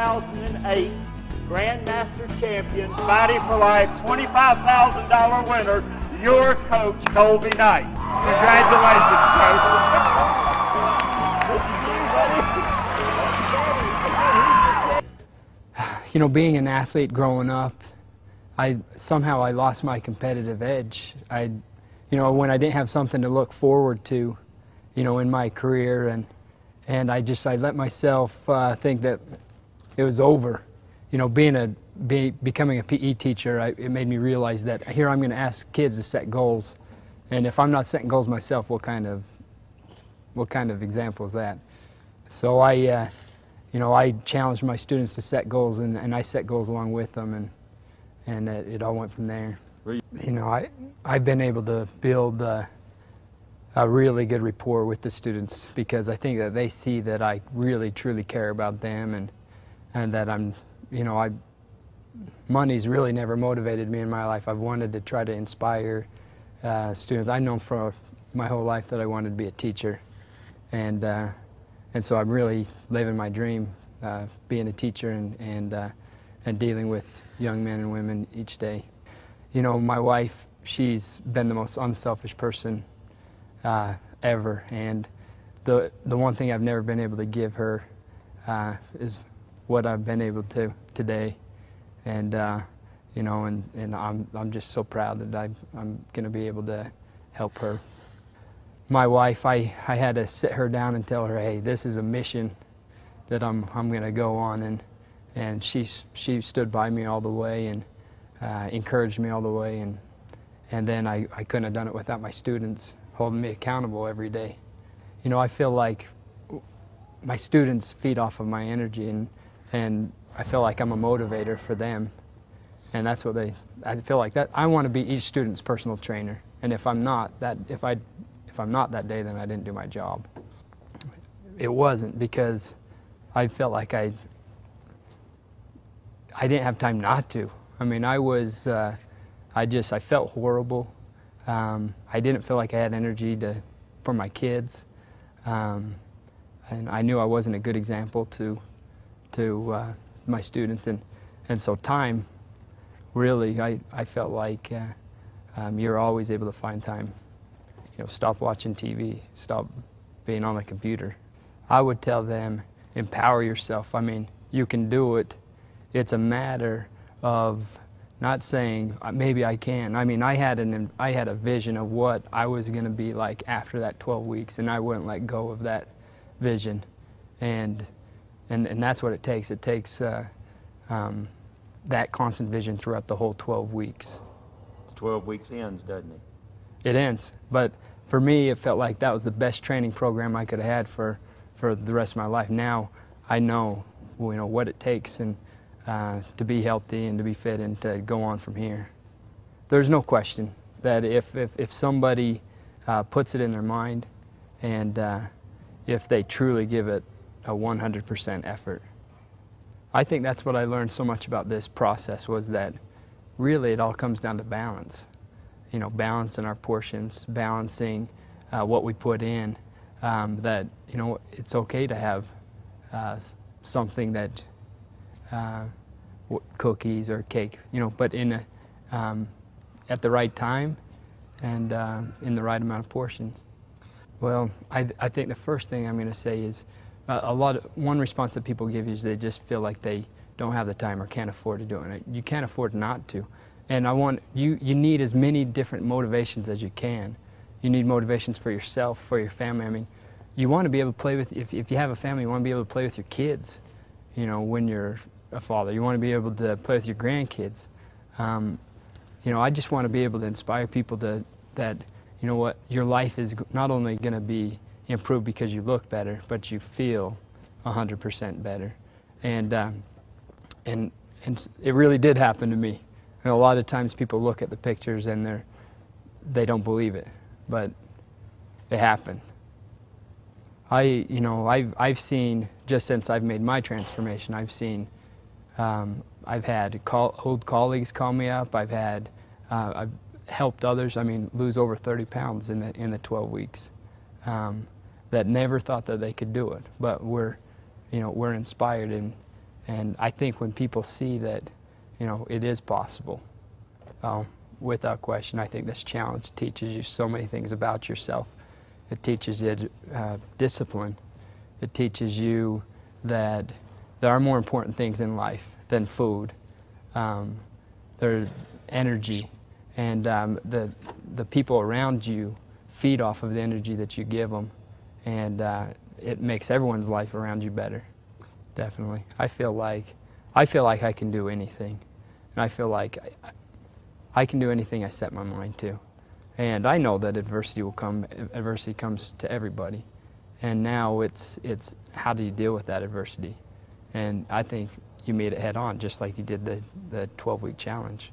2008 Grandmaster Champion, Body for Life, $25,000 winner, your Coach Colby Knight. Congratulations, Coach. You know, being an athlete growing up, somehow I lost my competitive edge. You know, when I didn't have something to look forward to, you know, in my career, and I let myself think that it was over. You know, becoming a PE teacher, it made me realize that here I'm going to ask kids to set goals, and if I'm not setting goals myself, what kind of example is that? So you know, I challenged my students to set goals, and I set goals along with them, and it all went from there. You know, I've been able to build a really good rapport with the students because I think that they see that I really truly care about them, and that you know, money's really never motivated me in my life. I've wanted to try to inspire students. I've known for my whole life that I wanted to be a teacher, and so I'm really living my dream, being a teacher and dealing with young men and women each day. You know, my wife, she's been the most unselfish person ever, and the one thing I've never been able to give her is what I've been able to today, and you know, and I'm just so proud that I'm going to be able to help her. My wife, I had to sit her down and tell her, hey, this is a mission that I'm going to go on, and she stood by me all the way and encouraged me all the way, and then I couldn't have done it without my students holding me accountable every day. You know, I feel like my students feed off of my energy, and I feel like I'm a motivator for them, and that's what I feel like that. I want to be each student's personal trainer, and if I'm not that day, then I didn't do my job. It wasn't because I felt like I didn't have time not to. I mean, I felt horrible. I didn't feel like I had energy for my kids, and I knew I wasn't a good example to my students, and so time, really, I felt like you're always able to find time. You know, stop watching TV, stop being on the computer. I would tell them, empower yourself. I mean, you can do it. It's a matter of not saying maybe I can. I mean, I had a vision of what I was going to be like after that 12 weeks, and I wouldn't let go of that vision, and that's what it takes. It takes that constant vision throughout the whole 12 weeks. 12 weeks ends, doesn't it? It ends, but for me, it felt like that was the best training program I could have had for the rest of my life. Now I know, you know, what it takes and to be healthy and to be fit and to go on from here. There's no question that if somebody puts it in their mind and if they truly give it a 100% effort. I think that's what I learned so much about this process, was that really it all comes down to balance. You know, balancing our portions, balancing what we put in, that, you know, it's okay to have something that cookies or cake, you know, but in at the right time and in the right amount of portions. Well, I think the first thing I'm going to say is one response that people give is they just feel like they don't have the time or can't afford to do it. You can't afford not to. And you need as many different motivations as you can. You need motivations for yourself, for your family. I mean, you want to be able to play with, if you have a family, you want to be able to play with your kids, you know, when you're a father. You want to be able to play with your grandkids. You know, I just want to be able to inspire people that, you know what, your life is not only going to be improved because you look better, but you feel 100% better. And it really did happen to me. And a lot of times people look at the pictures and they don't believe it, but it happened. I've seen, just since I've made my transformation, I've seen, I've had old colleagues call me up. I've helped others. I mean, lose over 30 pounds in the 12 weeks. That never thought that they could do it, but we're inspired, And I think when people see that, you know, it is possible, without question, I think this challenge teaches you so many things about yourself. It teaches you discipline. It teaches you that there are more important things in life than food. There's energy, and the people around you feed off of the energy that you give them, and it makes everyone's life around you better. Definitely. I feel like I can do anything, and I feel like I can do anything I set my mind to. And I know that adversity will come. Adversity comes to everybody, and now it's how do you deal with that adversity? And I think you made it head on, just like you did the 12-week challenge.